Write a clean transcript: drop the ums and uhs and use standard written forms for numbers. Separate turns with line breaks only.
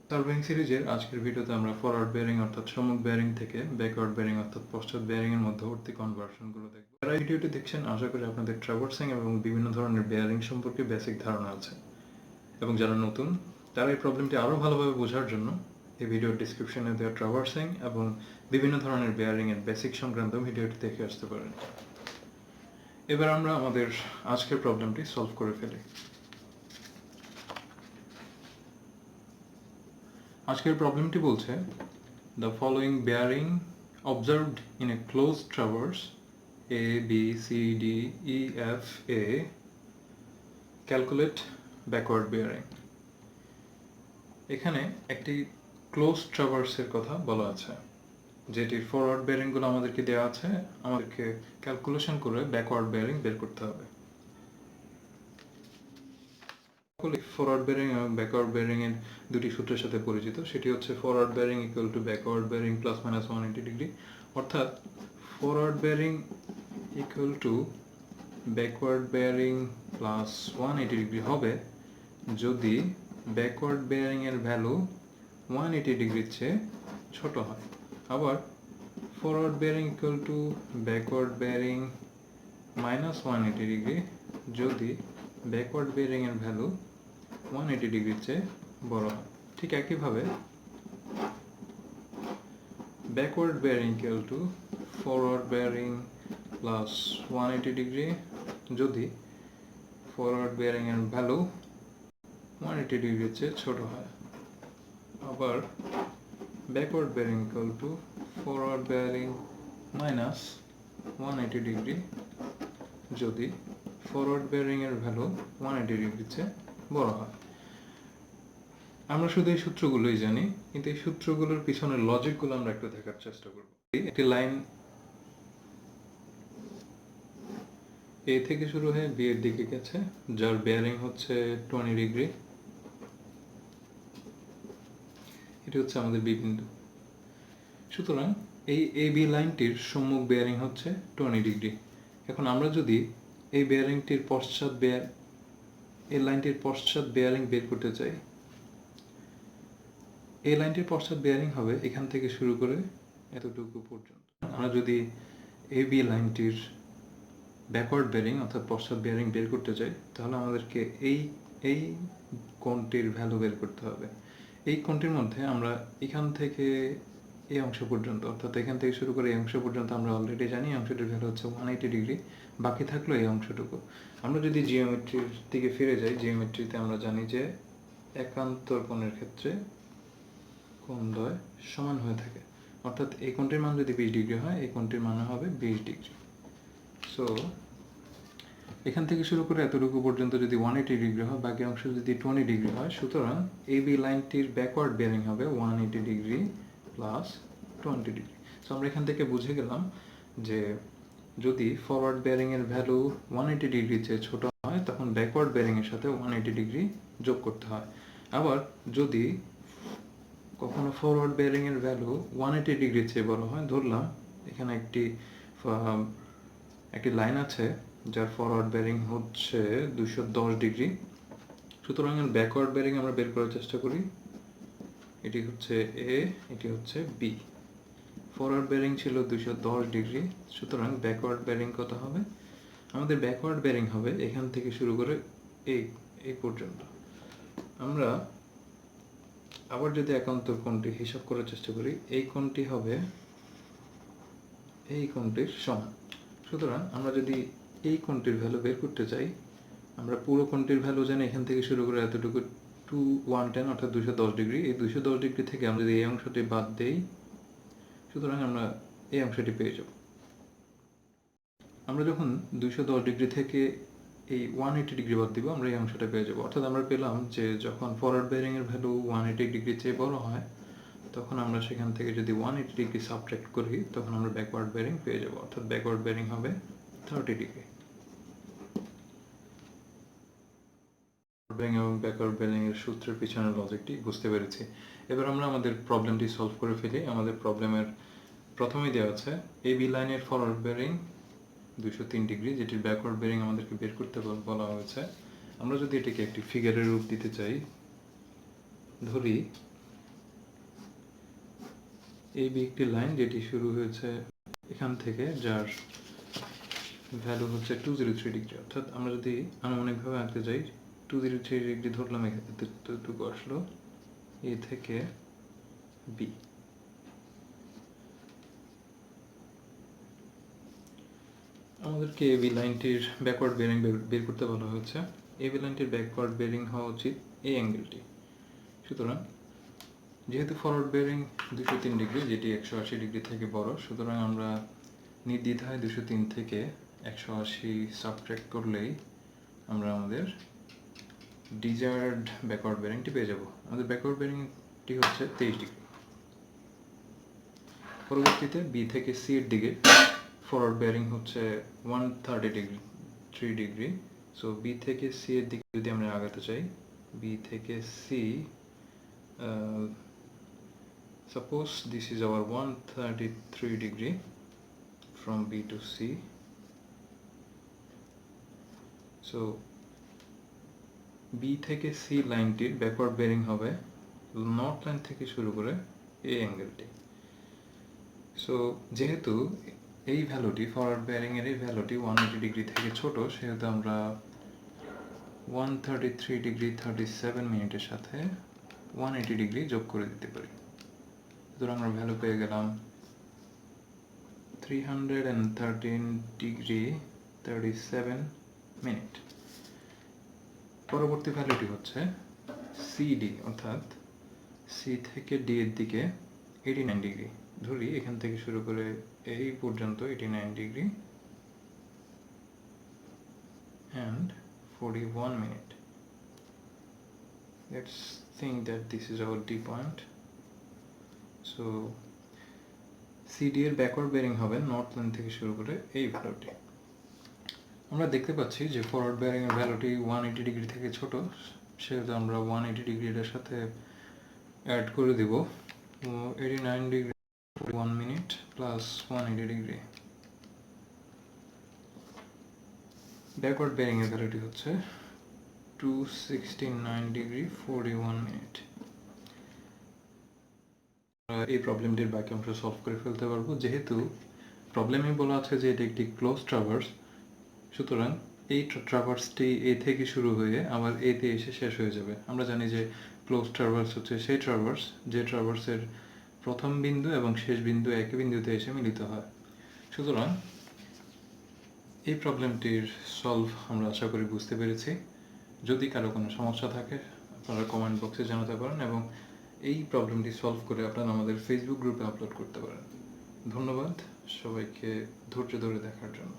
Serving সিরিজের আজকের ভিডিওতে আমরা ফরওয়ার্ড বেয়ারিং অর্থাৎ সম্মুখ বেয়ারিং থেকে ব্যাকওয়ার্ড বেয়ারিং অর্থাৎ পশ্চাৎ বেয়ারিং এর মধ্যবর্তী কনভার্সনগুলো দেখব। যারা এই ভিডিওটি দেখছেন আশা করি আপনাদের ট্রাভার্সিং এবং বিভিন্ন ধরনের বেয়ারিং সম্পর্কে বেসিক ধারণা আছে, এবং যারা নতুন তারা এই প্রবলেমটি আরও ভালোভাবে বোঝার জন্য এই ভিডিওর ডিসক্রিপশনে দেওয়া ট্রাভার্সিং এবং বিভিন্ন ধরনের বেয়ারিং এর বেসিক সংক্রান্ত ভিডিওটি দেখে আসতে পারেন। এবার আমরা আমাদের আজকের প্রবলেমটি সলভ করে ফেলি। আজকের প্রবলেমটি বলছে the following bearing observed in a closed traverse A, B, C, D, E, F, A calculate backward bearing। এখানে একটি ক্লোজ ট্রাভার্সের কথা বলা আছে, যেটির ফরওয়ার্ড বেয়ারিংগুলো আমাদেরকে দেওয়া আছে, আমাদেরকে ক্যালকুলেশন করে ব্যাকওয়ার্ড বেয়ারিং বের করতে হবে। ফরওয়ার্ড বেয়ারিং এবং ব্যাকওয়ার্ড বেয়ারিং এর দুটি সূত্রের সাথে পরিচিত, সেটি হচ্ছে forward bearing equal to backward bearing plus minus 180 degree, অর্থাৎ forward bearing equal to backward bearing plus 180 degree হবে যদি ব্যাকওয়ার্ড বেয়ারিং এর ভ্যালু 180 ডিগ্রির চেয়ে ছোট হয়। আবার forward bearing equal to backward bearing minus 180 degree যদি ব্যাকওয়ার্ড বেয়ারিং এর ভ্যালু 180 ডিগ্রির চেয়ে বড় হয়। ঠিক একইভাবে backward bearing equal to forward bearing plus 180 degree যদি ফরওয়ার্ড বেয়ারিং এর ভ্যালু 180 ডিগ্রির চেয়ে ছোট হয়। আবার backward bearing equal to forward bearing minus 180 degree যদি ফরওয়ার্ড বেয়ারিং এর ভ্যালু 180 ডিগ্রির চেয়ে বড় হয়। আমরা শুধু এই সূত্রগুলোই জানি, কিন্তু এই সূত্রগুলোর পিছনের লজিকগুলো আমরা একটু দেখার চেষ্টা করব। একটি লাইন এ থেকে শুরু হয়ে বি এর দিকে গেছে, যার বেয়ারিং হচ্ছে 20 ডিগ্রি। এটি হচ্ছে আমাদের বি বিন্দু। সুতরাং এই এ বি লাইনটির সম্মুখ বেয়ারিং হচ্ছে 20 ডিগ্রি। এখন আমরা যদি এই বেয়ারিংটির এই লাইনটির পশ্চাৎ বেয়ারিং বের করতে চাই, এই লাইনটির পশ্চাৎ বেয়ারিং হবে এখান থেকে শুরু করে এতটুকু পর্যন্ত। আমরা যদি এ বি লাইনটির ব্যাকওয়ার্ড বেয়ারিং অর্থাৎ পশ্চাৎ বেয়ারিং বের করতে চাই, তাহলে আমাদেরকে এই কোণটির ভ্যালু বের করতে হবে। এই কোণটির মধ্যে আমরা এখান থেকে এই অংশ পর্যন্ত, অর্থাৎ এখান থেকে শুরু করে এই অংশ পর্যন্ত আমরা অলরেডি জানি এই অংশটির ভ্যালু হচ্ছে 180 ডিগ্রি। বাকি থাকলো এই অংশটুকু। আমরা যদি জিওমেট্রির দিকে ফিরে যাই, জিওমেট্রিতে আমরা জানি যে একান্তর কোণের ক্ষেত্রে কোণদ্বয় সমান হয়ে থাকে, অর্থাৎ এই কোণটির মান যদি 20 ডিগ্রি হয়, এই কোণটির মান হবে 20 ডিগ্রি। সো এখান থেকে শুরু করে এতটুকু পর্যন্ত যদি 180 ডিগ্রি হয়, বাকি অংশ যদি 20 ডিগ্রি হয়, সুতরাং এই বি লাইনটির ব্যাকওয়ার্ড বেয়ারিং হবে 180 ডিগ্রি প্লাস 20 ডিগ্রি। সো আমরা এখান থেকে বুঝে গেলাম যে যদি ফরওয়ার্ড বেয়ারিং এর ভ্যালু 180 ডিগ্রির চেয়ে ছোট হয়, তখন ব্যাকওয়ার্ড বেয়ারিং এর সাথে 180 ডিগ্রি যোগ করতে হয়। আবার যদি কখনো ফরওয়ার্ড বেয়ারিং এর ভ্যালু 180 ডিগ্রির চেয়ে বড় হয়, ধরলাম এখানে একটি লাইন আছে যার ফরওয়ার্ড বেয়ারিং হচ্ছে 210 ডিগ্রি। সুতরাং ব্যাকওয়ার্ড বেয়ারিং আমরা বের করার চেষ্টা করি। এটি হচ্ছে এ, এটি হচ্ছে বি। ফরওয়ার্ড বেয়ারিং ছিল 210 ডিগ্রি, সুতরাং ব্যাকওয়ার্ড বেয়ারিং কত হবে? আমাদের ব্যাকওয়ার্ড বেয়ারিং হবে এখান থেকে শুরু করে এই পর্যন্ত। আমরা আবার যদি একান্তর কোণটি হিসাব করার চেষ্টা করি, এই কোণটি হবে এই কোণটির সমান। সুতরাং আমরা যদি এই কোণটির ভ্যালু বের করতে চাই, আমরা পুরো কোণটির ভ্যালু জানি এখান থেকে শুরু করে এতটুকু 110 অর্থাৎ 210 ডিগ্রি। এই 210 ডিগ্রি থেকে আমরা যদি এই অংশটি বাদ দেই, সুতরাং আমরা এই অংশটি পেয়ে যাব। আমরা যখন 210 ডিগ্রি থেকে এই 180 ডিগ্রি বাদ দিব, আমরা এই অংশটা পেয়ে যাব। অর্থাৎ আমরা পেলাম যে যখন ফরওয়ার্ড বেয়ারিং এর ভ্যালু 180 ডিগ্রির চেয়ে বড় হয়, তখন আমরা সেখান থেকে যদি 180 ডিগ্রি সাবট্রাক্ট করি, তখন আমরা ব্যাকওয়ার্ড বেয়ারিং পেয়ে যাব। অর্থাৎ ব্যাকওয়ার্ড বেয়ারিং হবে 30 ডিগ্রি। বেয়ারিং এবং ব্যাকওয়ার্ড বেয়ারিং এর সূত্রের পিছনের লজিকটি বুঝতে পেরেছি। এবার আমরা আমাদের প্রবলেমটি সলভ করে ফেলি। আমাদের প্রবলেমের প্রথমেই দেওয়া আছে এ বি লাইনের ফরওয়ার্ড বেয়ারিং 203 ডিগ্রি, যেটির ব্যাকওয়ার্ড বেয়ারিং আমাদেরকে বের করতে বলা হয়েছে। আমরা যদি এটাকে একটি ফিগারের রূপ দিতে চাই, ধরি এই বি একটি লাইন যেটি শুরু হয়েছে এখান থেকে, যার ভ্যালু হচ্ছে 203 ডিগ্রি। অর্থাৎ আমরা যদি আনুমানিকভাবে আঁকতে যাই 203 ডিগ্রি ধরলাম, এতটুকু আসলো এ থেকে বি। আমাদেরকে এবি লাইনটির ব্যাকওয়ার্ড বেয়ারিং বের করতে বলা হয়েছে। এবি লাইনটির ব্যাকওয়ার্ড বেয়ারিং হওয়া উচিত এই অ্যাঙ্গেলটি। সুতরাং যেহেতু ফরওয়ার্ড বেয়ারিং 203 ডিগ্রি, যেটি 180 ডিগ্রি থেকে বড়, সুতরাং আমরা নির্দ্বিধায় 203 থেকে 180 সাবট্রাক্ট করলেই আমরা আমাদের ডিজায়ার্ড ব্যাকওয়ার্ড বেয়ারিংটি পেয়ে যাব। আমাদের ব্যাকওয়ার্ড বেয়ারিংটি হচ্ছে 23 ডিগ্রি। পরবর্তীতে বি থেকে সি এর দিকে ফরওয়ার্ড বেয়ারিং হচ্ছে 133 ডিগ্রি। সো বি থেকে সি এর দিকে যদি আমরা আগাতে চাই, বি থেকে C, suppose this is our 133 degree from B to C. So B থেকে C লাইনটির ব্যাকওয়ার্ড বেয়ারিং হবে নর্থ লাইন থেকে শুরু করে এই অ্যাঙ্গেলটি। সো যেহেতু এই ভ্যালুটি ফরওয়ার্ড বেয়ারিং এর এই ভ্যালুটি 180 ডিগ্রি থেকে ছোট, সেহেতু আমরা 133 ডিগ্রি 37 মিনিটের সাথে 180 ডিগ্রি যোগ করে দিতে পারি। সুতরাং আমরা ভ্যালু পেয়ে গেলাম 313 ডিগ্রি 37 মিনিট। পরবর্তী ভ্যালুটি হচ্ছে সিডি, অর্থাৎ সি থেকে ডি এর দিকে 89 ডিগ্রি ধরি, এখান থেকে শুরু করে এই পর্যন্ত 89 degree and 41 minute. Let's think that this is our D point. So CD এর ব্যাকওয়ার্ড বেয়ারিং হবে নর্থ লাইন থেকে শুরু করে এই ভ্যালুটি। আমরা দেখতে পাচ্ছি যে ফরওয়ার্ড বেয়ারিং এর ভ্যালুটি 180 ডিগ্রি থেকে ছোট, সেহেতু আমরা 180 ডিগ্রি এর সাথে অ্যাড করে দিব 89 degree 41 minute plus 180 degree. Backward bearing এর ভ্যালুটি হচ্ছে 269 ডিগ্রি 41 মিনিট। এই প্রবলেমটির বাকি অংশ সলভ করে ফেলতে পারবো। যেহেতু প্রবলেমে বলা আছে যে এটি একটি ক্লোজ ট্রাভার্স, সুতরাং এই ট্রাভার্সটি এ থেকে শুরু হয়ে আবার এতে এসে শেষ হয়ে যাবে। আমরা জানি যে ক্লোজ ট্রাভার্স হচ্ছে সেই ট্রাভার্স যে ট্রাভার্সের প্রথম বিন্দু এবং শেষ বিন্দু একই বিন্দুতে এসে মিলিত হয়। সুতরাং এই প্রবলেমটির সলভ আমরা আশা করি বুঝতে পেরেছি। যদি কারো কোনো সমস্যা থাকে আপনারা কমেন্ট বক্সে জানাতে পারেন এবং এই প্রবলেমটি সলভ করে আপনারা আমাদের ফেসবুক গ্রুপে আপলোড করতে পারেন। ধন্যবাদ সবাইকে ধৈর্য ধরে দেখার জন্য।